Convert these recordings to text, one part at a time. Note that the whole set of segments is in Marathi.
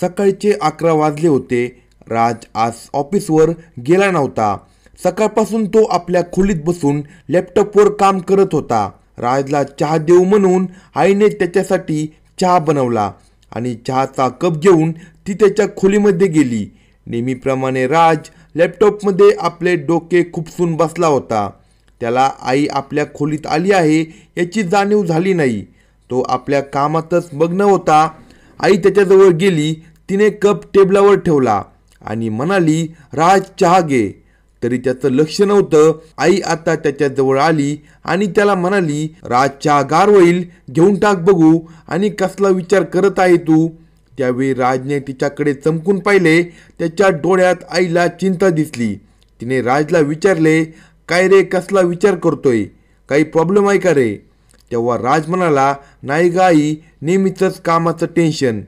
सकाळचे 11 वाजले होते. राज आज ऑफिसवर गेला नव्हता. सकाळपासून तो आपल्या खोलीत बसून लॅपटॉपवर काम करत होता. राजला चहा देऊ म्हणून आईने त्याच्यासाठी चहा बनवला आणि चहाचा कप घेऊन ती त्याच्या खोलीमध्ये गेली. नेहमीप्रमाणे राज लॅपटॉपमध्ये आपले डोके खुपसून बसला होता. त्याला आई आपल्या खोलीत आली आहे याची जाणीव झाली नाही. तो आपल्या कामातच मग्न होता. आई त्याच्याजवळ गेली. तिने कप टेबलावर ठेवला आणि म्हणाली, राज चहा घे. तरी त्याचं लक्ष नव्हतं. आई आता त्याच्याजवळ आली आणि त्याला म्हणाली, राज चहा गार होईल, घेऊन टाक बघू. आणि कसला विचार करत आहे तू? त्यावेळी राजने तिच्याकडे चमकून पाहिले. त्याच्या डोळ्यात आईला चिंता दिसली. तिने राजला विचारले, काय रे, कसला विचार करतोय? काही प्रॉब्लेम आहे का रे? तेव्हा राज म्हणाला, नाही ग आई, नेहमीचंच कामाचं टेन्शन.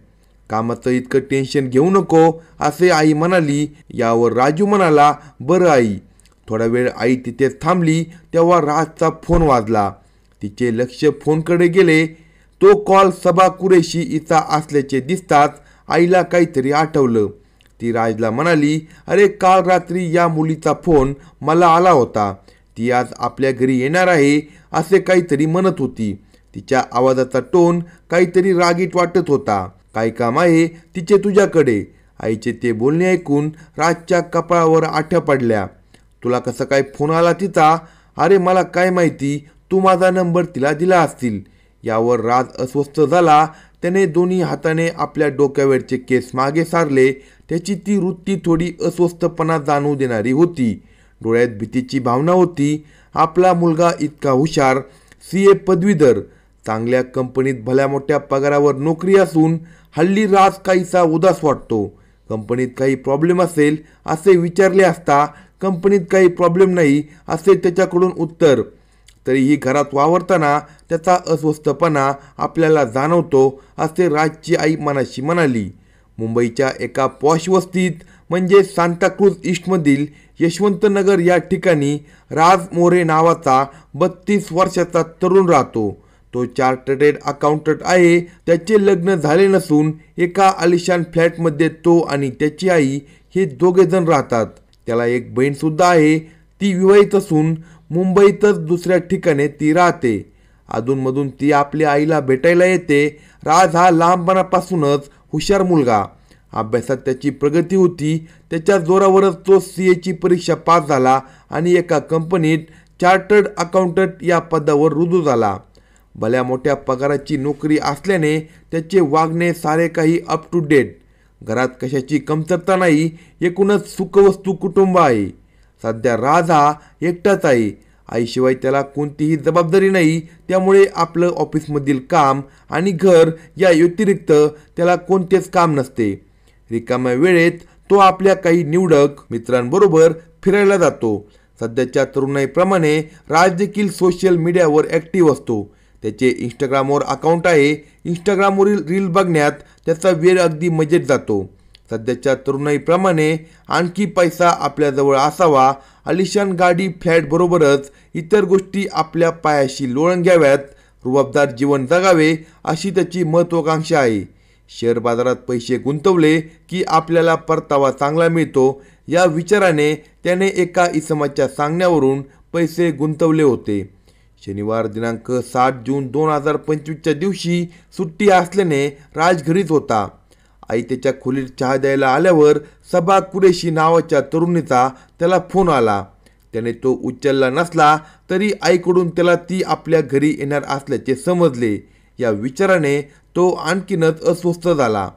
कामाचं इतकं टेन्शन घेऊ नको असे आई म्हणाली. यावर राजू म्हणाला, बरं आई. थोडा वेळ आई तिथेच थांबली. तेव्हा राजचा फोन वाजला. तिचे लक्ष फोनकडे गेले. तो कॉल सबा कुरेशी हिचा असल्याचे दिसताच आईला काहीतरी आठवलं. ती राजला म्हणाली, अरे काल रात्री या मुलीचा फोन मला आला होता. ती आज आपल्या घरी येणार आहे असे काहीतरी म्हणत होती. तिच्या आवाजाचा टोन काहीतरी रागीट वाटत होता. काय काम आहे तिचे तुझ्याकडे? आईचे ते बोलणे ऐकून राजच्या कपाळावर आठ्या पडल्या. तुला कसं काय फोन आला तिचा? अरे मला काय माहिती, तू माझा नंबर तिला दिला असतील. यावर राज अस्वस्थ झाला. त्याने दोन्ही हाताने आपल्या डोक्यावरचे केस मागे सारले. त्याची ती वृत्ती थोडी अस्वस्थपणा जाणवू देणारी होती. डोळ्यात भीतीची भावना होती. आपला मुलगा इतका हुशार, CA पदवीधर, चांगल्या कंपनीत भल्या मोठ्या पगारावर नोकरी असून हल्ली राज काहीसा उदास वाटतो. कंपनीत काही प्रॉब्लेम असेल असे विचारले असता कंपनीत काही प्रॉब्लेम नाही असे त्याच्याकडून उत्तर. तरीही घरात वावरताना त्याचा अस्वस्थपणा आपल्याला जाणवतो असे राजची आई मनाशी म्हणाली. मुंबईच्या एका पॉश वस्तीत म्हणजे सांताक्रूज ईस्टमधील यशवंतनगर या ठिकाणी राज मोरे नावाचा 32 वर्षाचा तरुण राहतो. तो चार्टर्ड अकाउंटंट आहे. त्याचे लग्न झाले नसून एका आलिशान फ्लॅटमध्ये तो आणि त्याची आई हे दोघे जण राहतात. त्याला एक बहीण सुद्धा आहे. ती विवाहित असून मुंबईतच दुसऱ्या ठिकाणी ती राहते. अधूनमधून ती आपल्या आईला भेटायला येते. राज हा लहानपणापासूनच हुशार मुलगा. अभ्यासात त्याची प्रगती होती. त्याच्या जोरावरच तो CAची परीक्षा पास झाला आणि एका कंपनीत चार्टर्ड अकाउंटंट या पदावर रुजू झाला. भल्या मोठ्या पगाराची नोकरी असल्याने त्याचे वागणे सारे काही अप टू डेट. घरात कशाची कमतरता नाही. एकूणच सुखवस्तू कुटुंब आहे. सध्या राज हा एकटाच आहे. आईशिवाय त्याला कोणतीही जबाबदारी नाही. त्यामुळे आपलं ऑफिसमधील काम आणि घर या व्यतिरिक्त त्याला कोणतेच काम नसते. रिकाम्या वेळेत तो आपल्या काही निवडक मित्रांबरोबर फिरायला जातो. सध्याच्या तरुणाईप्रमाणे राज देखील सोशल मीडियावर ॲक्टिव्ह असतो. त्याचे इंस्टाग्रामवर अकाउंट आहे. इंस्टाग्रामवरील रील बघण्यात त्याचा वेळ अगदी मजेत जातो. सध्याच्या तरुणाईप्रमाणे आणखी पैसा आपल्याजवळ असावा, आलिशान गाडी फ्लॅटबरोबरच इतर गोष्टी आपल्या पायाशी लोळण घ्याव्यात, रुबाबदार जीवन जगावे अशी त्याची महत्त्वाकांक्षा आहे. शेअर बाजारात पैसे गुंतवले की आपल्याला परतावा चांगला मिळतो या विचाराने त्याने एका इसमाच्या सांगण्यावरून पैसे गुंतवले होते. शनिवार दिनांक 7 जून 2025च्या दिवशी सुट्टी असल्याने राज घरीच होता. आई त्याच्या खोलीत चहा द्यायला आल्यावर सबा कुरेशी नावाच्या तरुणीचा त्याला फोन आला. त्याने तो उचलला नसला तरी आईकडून त्याला ती आपल्या घरी येणार असल्याचे समजले. या विचाराने तो आणखीनच अस्वस्थ झाला.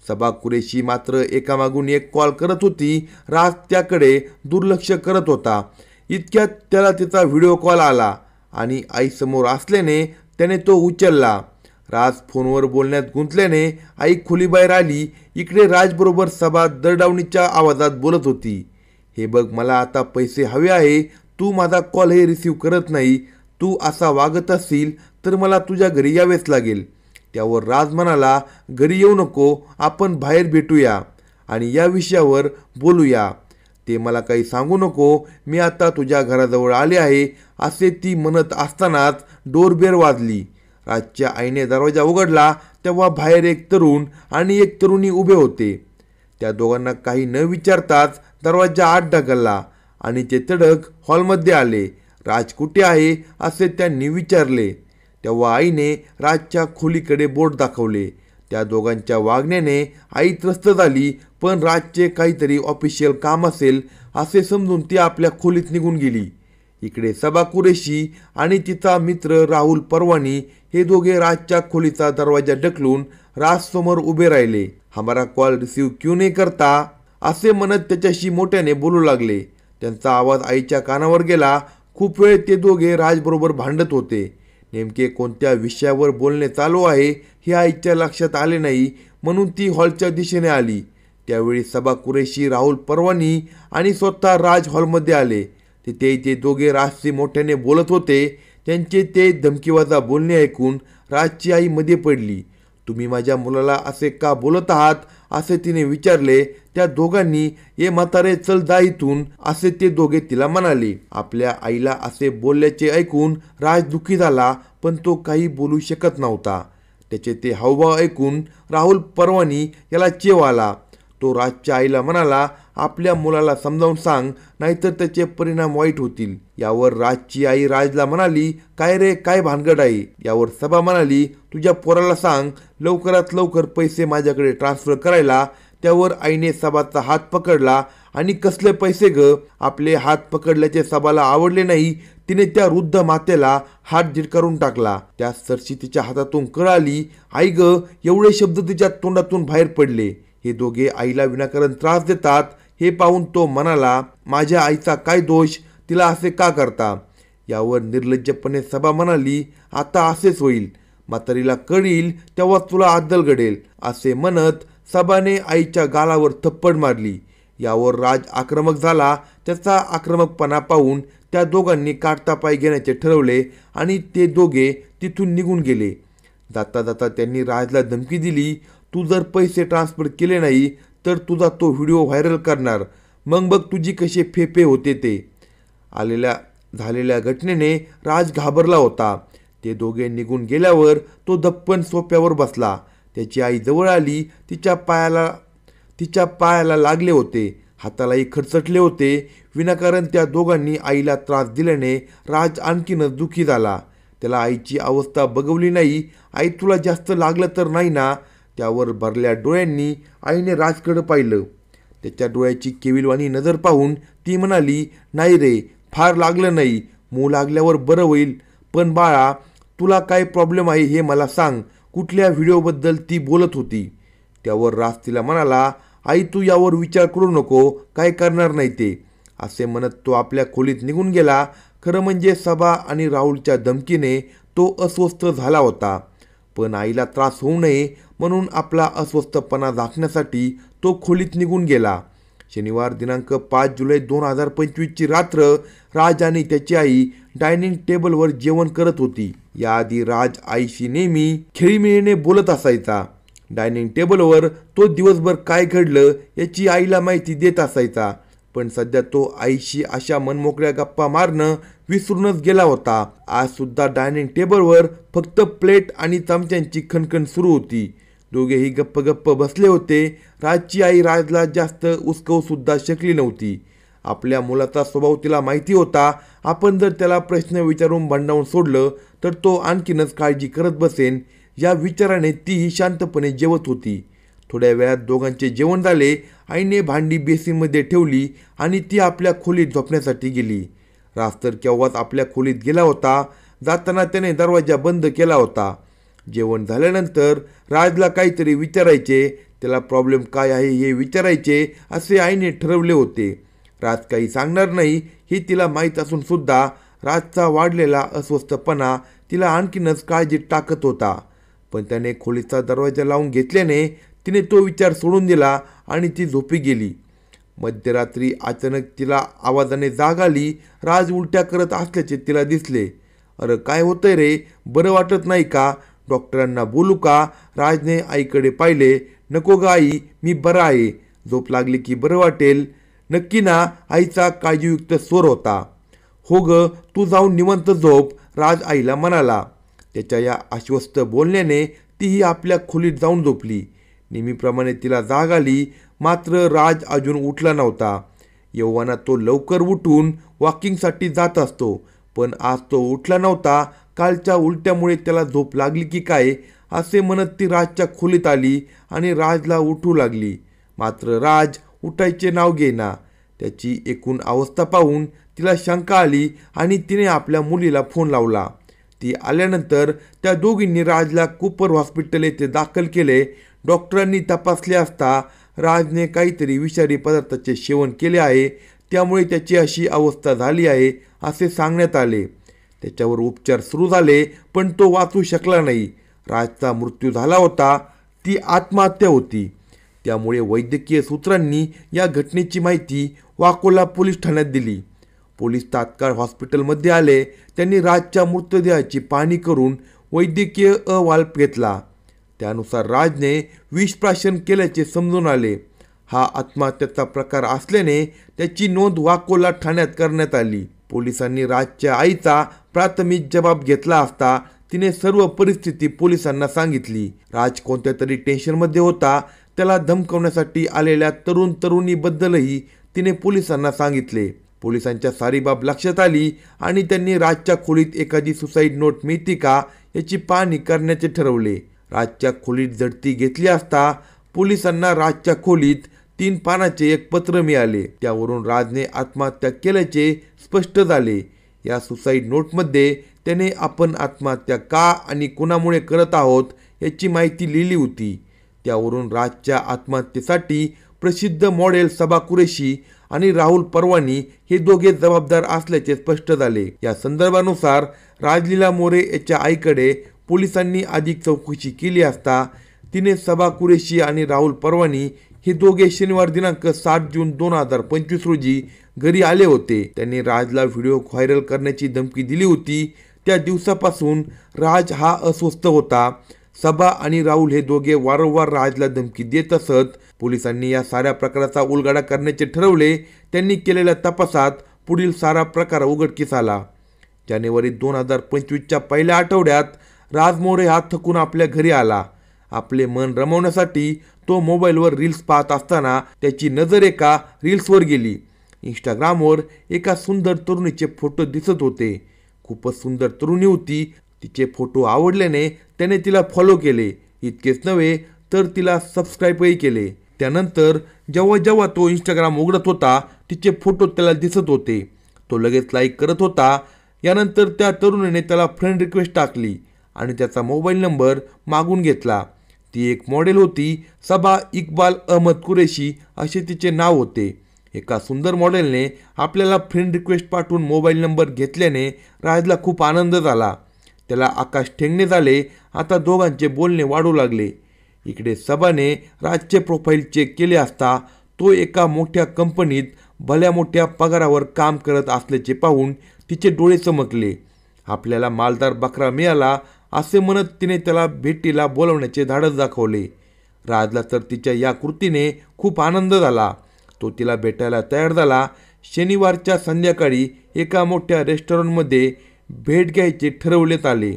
सबा कुरेशी मात्र एकामागून एक कॉल करत होती. राज त्याकडे दुर्लक्ष करत होता. इतक्यात त्याला तिचा व्हिडिओ कॉल आला आणि आईसमोर असल्याने त्याने तो उचलला. राज फोनवर बोलण्यात गुंतल्याने आई खोलीबाहेर आली. इकडे राजबरोबर सबा दरडावणीच्या आवाजात बोलत होती. हे बघ, मला आता पैसे हवे आहे. तू माझा कॉल हे रिसीव्ह करत नाही. तू असा वागत असशील तर मला तुझ्या घरी यावेच लागेल. त्यावर राज म्हणाला, घरी येऊ नको, आपण बाहेर भेटूया आणि या विषयावर बोलूया. ते मला काही सांगू नको, मी आता तुझ्या घराजवळ आले आहे असे ती म्हणत असतानाच डोरबेल वाजली. राजच्या आईने दरवाजा उघडला. तेव्हा बाहेर एक तरुण आणि एक तरुणी उभे होते. त्या दोघांना काही न विचारताच दरवाजा आत ढकलला आणि ते तडक हॉलमध्ये आले. राज कुठे आहे असे त्यांनी विचारले. तेव्हा आईने राजच्या खोलीकडे बोट दाखवले. त्या दोघांच्या वागण्याने आई त्रस्त झाली, पण राजचे काहीतरी ऑफिशियल काम असेल असे समजून ती आपल्या खोलीत निघून गेली. इकडे सबा कुरेशी आणि तिचा मित्र राहुल परवानी हे दोघे राजच्या खोलीचा दरवाजा ढकलून राज समोर उभे राहिले. हमारा कॉल रिसीव क्यों नहीं करता असे म्हणत त्याच्याशी मोठ्याने बोलू लागले. त्यांचा आवाज आईच्या कानावर गेला. खूप वेळ ते दोघे राजबरोबर भांडत होते. नेमके कोणत्या विषयावर बोलणे चालू आहे हे आईच्या लक्षात आले नाही, म्हणून ती हॉलच्या दिशेने आली. त्यावेळी सबा कुरेशी, राहुल परवानी आणि स्वतः राज हॉलमध्ये आले. तिथे ते दोघे राजशी मोठ्याने बोलत होते. त्यांचे ते धमकीवाजा बोलणे ऐकून राजची आई मध्ये पडली. तुम्ही माझ्या मुलाला असे का बोलत आहात असे तिने विचारले. त्या दोघांनी ये म्हातारे चल जा इथून असे ते दोघे तिला म्हणाले. आपल्या आईला असे बोलल्याचे ऐकून राज दुःखी झाला, पण तो काही बोलू शकत नव्हता. त्याचे ते हावभाव ऐकून राहुल परवानी याला चेव आला. तो राजच्या आईला म्हणाला, आपल्या मुलाला समजावून सांग, नाहीतर त्याचे परिणाम वाईट होतील. यावर राजची आई राजला म्हणाली, काय रे, काय भानगड आहे? यावर सबा म्हणाली, तुझ्या पोराला सांग लवकरात लवकर पैसे माझ्याकडे ट्रान्सफर करायला. त्यावर आईने सबाचा हात पकडला आणि कसले पैसे ग? आपले हात पकडल्याचे सबाला आवडले नाही. तिने त्या वृद्ध मातेला हात झिडकारून टाकला. त्या सरशी तिच्या हातातून कळाली. आई ग, एवढे शब्द तिच्या तोंडातून बाहेर पडले. हे दोघे आईला विनाकारण त्रास देतात हे पाहून तो म्हणाला, माझ्या आईचा काय दोष, तिला असे का करता? यावर निर्लज्जपणे सबा म्हणाली, आता असेच होईल, म्हातारीला कळील तेव्हा तुला अद्दल घडेल. असे म्हणत सबाने आईच्या गालावर थप्पड मारली. यावर राज आक्रमक झाला. त्याचा आक्रमकपणा पाहून त्या दोघांनी काढता पाय घेण्याचे ठरवले आणि ते दोघे तिथून निघून गेले. जाता जाता त्यांनी राजला धमकी दिली, तू जर पैसे ट्रान्सफर केले नाही तर तुझा तो व्हिडिओ व्हायरल करणार, मग बघ तुझी कसे फेफे होते ते. झालेल्या घटनेने राज घाबरला होता. ते दोघे निघून गेल्यावर तो दप्पन सोफ्यावर बसला. त्याची आई जवळ आली. तिच्या पायाला लागले होते, हातालाही खरचटले होते. विनाकारण त्या दोघांनी आईला त्रास दिल्याने राज आणखीनच दुःखी झाला. त्याला आईची अवस्था बघवली नाही. आई तुला जास्त लागलं तर नाही ना? त्यावर भरल्या डोळ्यांनी आईने राजकडे पाहिलं. त्याच्या डोळ्याची केविलवाणी नजर पाहून ती म्हणाली, नाही रे, फार लागलं नाही, मूल लागल्यावर बरं होईल. पण बाळा, तुला काय प्रॉब्लेम आहे हे मला सांग. कुठल्या व्हिडिओबद्दल ती बोलत होती? त्यावर राज तिला म्हणाला, आई तू यावर विचार करू नको, काय करणार नाही ते. असे म्हणत तो आपल्या खोलीत निघून गेला. खरं म्हणजे सबा आणि राहुलच्या धमकीने तो अस्वस्थ झाला होता, पण आईला त्रास होऊ नये म्हणून आपला अस्वस्थपणा झाकण्यासाठी तो खोलीत निघून गेला. शनिवार दिनांक 5 जुलै 2025ची रात्र राज आणि त्याची आई डायनिंग टेबलवर जेवण करत होती. याआधी राज आईशी नेहमी खेळीमेळीने बोलत असायचा. डायनिंग टेबलवर तो दिवसभर काय घडलं याची आईला माहिती देत असायचा. पण सध्या तो आईशी अशा मनमोकळ्या गप्पा मारणं विसरूनच गेला होता. आज सुद्धा डायनिंग टेबलवर फक्त प्लेट आणि चमच्यांची खणखण सुरू होती. दोघेही गप्प गप्प बसले होते. राजची आई राजला जास्त उसकवू सुद्धा शकली नव्हती. आपल्या मुलाचा स्वभाव तिला माहिती होता. आपण जर त्याला प्रश्न विचारून भांडावून सोडलं तर तो आणखीनच काळजी करत बसेन, या विचाराने तीही शांतपणे जेवत होती. थोड्या वेळात दोघांचे जेवण झाले. आईने भांडी बेसिनमध्ये ठेवली आणि ती आपल्या खोलीत झोपण्यासाठी गेली. राज तर केव्हाच आपल्या खोलीत गेला होता. जाताना त्याने दरवाजा बंद केला होता. जेवण झाल्यानंतर राजला काहीतरी विचारायचे, त्याला प्रॉब्लेम काय आहे हे विचारायचे असे आईने ठरवले होते. राज काही सांगणार नाही हे तिला माहीत असून सुद्धा राजचा वाढलेला अस्वस्थपणा तिला आणखीनच काळजीत टाकत होता. पण त्याने खोलीचा दरवाजा लावून घेतल्याने तिने तो विचार सोडून दिला आणि ती झोपी गेली. मध्यरात्री अचानक तिला आवाजाने जाग आली. राज उलट्या करत असल्याचे तिला दिसले. अरे काय होतंय रे, बरं वाटत नाही का? डॉक्टरांना बोलू का? राजने आईकडे पाहिले. नको ग आई, मी बरा आहे, झोप लागली की बरं वाटेल. नक्की ना? आईचा काळजीयुक्त स्वर होता. हो ग, तू जाऊन निवांत झोप, राज आईला म्हणाला. त्याच्या या आश्वस्त बोलण्याने तीही आपल्या खोलीत जाऊन झोपली. नेहमीप्रमाणे तिला जाग आली, मात्र राज अजून उठला नव्हता. यव्वानात तो लवकर उठून वॉकिंगसाठी जात असतो, पण आज तो उठला नव्हता. कालच्या उलट्यामुळे त्याला झोप लागली की काय असे म्हणत ती राजच्या खोलीत आली आणि राजला उठू लागली. मात्र राज उठायचे नाव घेईना. त्याची एकूण अवस्था पाहून तिला शंका आली आणि तिने आपल्या मुलीला फोन लावला. ती आल्यानंतर त्या दोघींनी राजला कूपर हॉस्पिटल येथे दाखल केले. डॉक्टरांनी तपासले असता राजने काहीतरी विषारी पदार्थाचे सेवन केले आहे, त्यामुळे त्याची अशी अवस्था झाली आहे असे सांगण्यात आले. त्याच्यावर उपचार सुरू झाले, पण तो वाचू शकला नाही. राजचा मृत्यू झाला होता, ती आत्महत्या होती. त्यामुळे वैद्यकीय सूत्रांनी या घटनेची माहिती वाकोला पोलीस ठाण्यात दिली. पोलीस तात्काळ हॉस्पिटलमध्ये आले. त्यांनी राजच्या मृतदेहाची पाहणी करून वैद्यकीय अहवाल घेतला. त्यानुसार राजने विषप्राशन केल्याचे समजून आले. हा आत्महत्येचा प्रकार असल्याने त्याची नोंद वाकोला ठाण्यात करण्यात आली. पोलिसांनी राजच्या आईचा प्राथमिक जबाब घेतला असता तिने सर्व परिस्थिती पोलिसांना सांगितली. राज कोणत्या तरी टेन्शनमध्ये होता. त्याला धमकवण्यासाठी आलेल्या तरुणीबद्दलही तिने पोलिसांना सांगितले. पोलिसांच्या सारी बाब लक्षात आली आणि त्यांनी राजच्या खोलीत एखादी सुसाईड नोट मिळते का याची पाहणी करण्याचे ठरवले. राजच्या खोलीत झडती घेतली असता पोलिसांना राजच्या खोलीत 3 पानाचे एक पत्र मिळाले. त्यावरून राजने आत्महत्या केल्याचे स्पष्ट झाले. या सुसाईड नोटमध्ये त्याने आपण आत्महत्या का आणि कुणामुळे करत आहोत याची माहिती लिहिली होती. त्यावरून राजच्या आत्महत्येसाठी प्रसिद्ध मॉडेल सबा कुरेशी आणि राहुल परवानी हे दोघे जबाबदार असल्याचे स्पष्ट झाले. या संदर्भानुसार राजलीला मोरे याच्या आईकडे पोलिसांनी अधिक चौकशी केली असता तिने सबा कुरेशी आणि राहुल परवानी हे दोघे शनिवार दिनांक 7 जून 2025 रोजी घरी आले होते. त्यांनी राजला व्हिडिओ व्हायरल करण्याची धमकी दिली होती. त्या दिवसापासून राज हा अस्वस्थ होता. सबा आणि राहुल हे दोघे वारंवार राजला धमकी देत असत. पोलिसांनी या साऱ्या प्रकाराचा उलगडा करण्याचे ठरवले. त्यांनी केलेल्या तपासात पुढील सारा प्रकार उघडकीस आला. जानेवारी 2025च्या पहिल्या आठवड्यात राज मोरे हा थकून आपल्या घरी आला. आपले मन रमवण्यासाठी तो मोबाईलवर रील्स पाहत असताना त्याची नजर एका रील्सवर गेली. इंस्टाग्रामवर एका सुंदर तरुणीचे फोटो दिसत होते. खूपच सुंदर तरुणी होती. तिचे फोटो आवडल्याने त्याने तिला फॉलो केले. इतकेच नव्हे तर तिला सबस्क्राईबही केले. त्यानंतर जेव्हा तो इंस्टाग्राम उघडत होता तिचे फोटो त्याला दिसत होते. तो लगेच लाईक करत होता. यानंतर त्या तरुणीने त्याला फ्रेंड रिक्वेस्ट टाकली आणि त्याचा मोबाईल नंबर मागून घेतला. ती एक मॉडेल होती. सबा इक्बाल अहमद कुरेशी असे तिचे नाव होते. एका सुंदर मॉडेलने आपल्याला फ्रेंड रिक्वेस्ट पाठवून मोबाईल नंबर घेतल्याने राजला खूप आनंद झाला. त्याला आकाश ठेंगणे झाले. आता दोघांचे बोलणे वाढू लागले. इकडे सबाने राजचे प्रोफाईल चेक केले असता तो एका मोठ्या कंपनीत भल्या मोठ्या पगारावर काम करत असल्याचे पाहून तिचे डोळे चमकले. आपल्याला मालदार बकरा मिळाला असे म्हणत तिने त्याला भेटीला बोलवण्याचे धाडस दाखवले. राजला तर तिच्या या कृतीने खूप आनंद झाला. तो तिला भेटायला तयार झाला. शनिवारच्या संध्याकाळी एका मोठ्या रेस्टॉरंटमध्ये भेट घ्यायचे ठरवण्यात आले.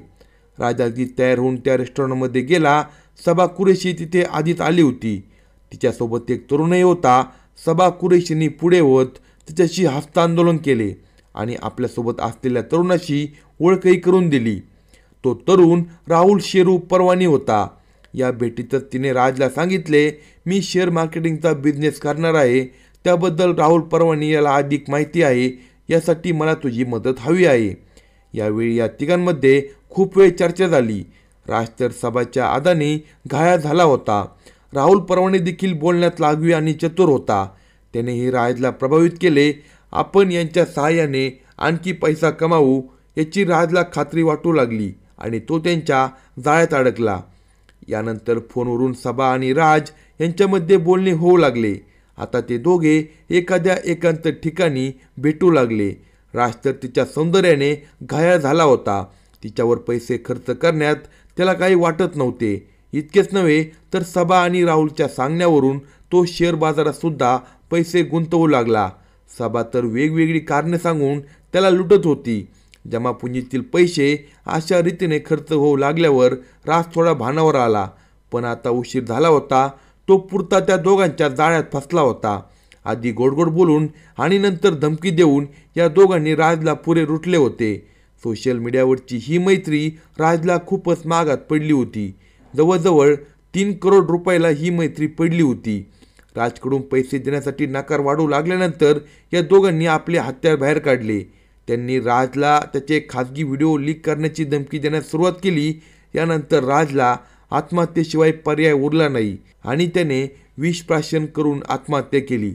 राज अगदी तयार होऊन त्या रेस्टॉरंटमध्ये गेला. सबा कुरेशी तिथे आधीच आली होती. तिच्यासोबत एक तरुणही होता. सबा कुरेशींनी पुढे होत तिच्याशी हस्तांदोलन केले आणि आपल्यासोबत असलेल्या तरुणाशी ओळखही करून दिली. तो तरुण राहुल शेरू परवानी होता. या भेटीतच तिने राजला सांगितले, मी शेअर मार्केटिंगचा बिझनेस करणार आहे. त्याबद्दल राहुल परवानी याला अधिक माहिती आहे. यासाठी मला तुझी मदत हवी आहे. यावेळी या तिघांमध्ये खूप वेळ चर्चा झाली. राज तर सबाच्या आदाने घाया झाला होता. राहुल परवानी देखील बोलण्यात लागवी आणि चतुर होता. त्यानेही राजला प्रभावित केले. आपण यांच्या सहाय्याने आणखी पैसा कमावू याची राजला खात्री वाटू लागली आणि तो त्यांच्या जाळ्यात अडकला. यानंतर फोनवरून सबा आणि राज यांच्यामध्ये बोलणे होऊ लागले. आता ते दोघे एखाद्या एकांत ठिकाणी भेटू लागले. राज तर तिच्या सौंदर्याने घायाळ झाला होता. तिच्यावर पैसे खर्च करण्यात त्याला काही वाटत नव्हते. इतकेच नव्हे तर सबा आणि राहुलच्या सांगण्यावरून तो शेअर बाजारात सुद्धा पैसे गुंतवू लागला. सबा तर वेगवेगळी कारणे सांगून त्याला लुटत होती. जमापुंजीतील पैसे अशा रीतीने खर्च होऊ लागल्यावर राज थोडा भानावर आला, पण आता उशीर झाला होता. तो पुरता त्या दोघांच्या जाळ्यात फसला होता. आधी गोडगोड बोलून आणि नंतर धमकी देऊन या दोघांनी राजला पुरे रुटले होते. सोशल मीडियावरची ही मैत्री राजला खूपच महागात पडली होती. जवळजवळ 3 करोड रुपयाला ही मैत्री पडली होती. राजकडून पैसे देण्यासाठी नकार वाढू लागल्यानंतर या दोघांनी आपले हत्यार बाहेर काढले. त्यांनी राजला त्याचे खाजगी व्हिडिओ लीक करण्याची धमकी देण्यास सुरुवात केली. यानंतर राजला आत्महत्येशिवाय पर्याय उरला नाही आणि त्याने विषप्राशन करून आत्महत्या केली.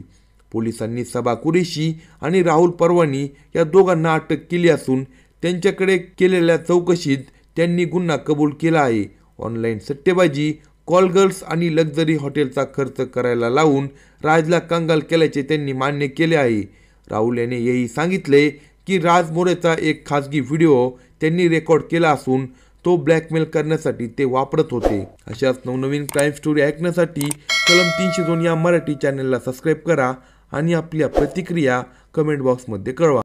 पोलिसांनी सबा कुरेशी आणि राहुल परवानी या दोघांना अटक केली असून त्यांच्याकडे केलेल्या चौकशीत त्यांनी गुन्हा कबूल केला आहे. ऑनलाईन सट्टेबाजी, कॉल गर्ल्स आणि लक्झरी हॉटेलचा खर्च करायला लावून राजला कंगाल केल्याचे त्यांनी मान्य केले आहे. राहुल याने हेही सांगितले की राज मोरेचा एक खाजगी व्हिडिओ त्यांनी रेकॉर्ड केला असून तो ब्लॅकमेल करण्यासाठी ते वापरत होते. अशाच नवनवीन क्राईम स्टोरी ऐकण्यासाठी कलम 302 या मराठी चॅनलला सबस्क्राईब करा आणि आपल्या प्रतिक्रिया कमेंट बॉक्समध्ये कळवा.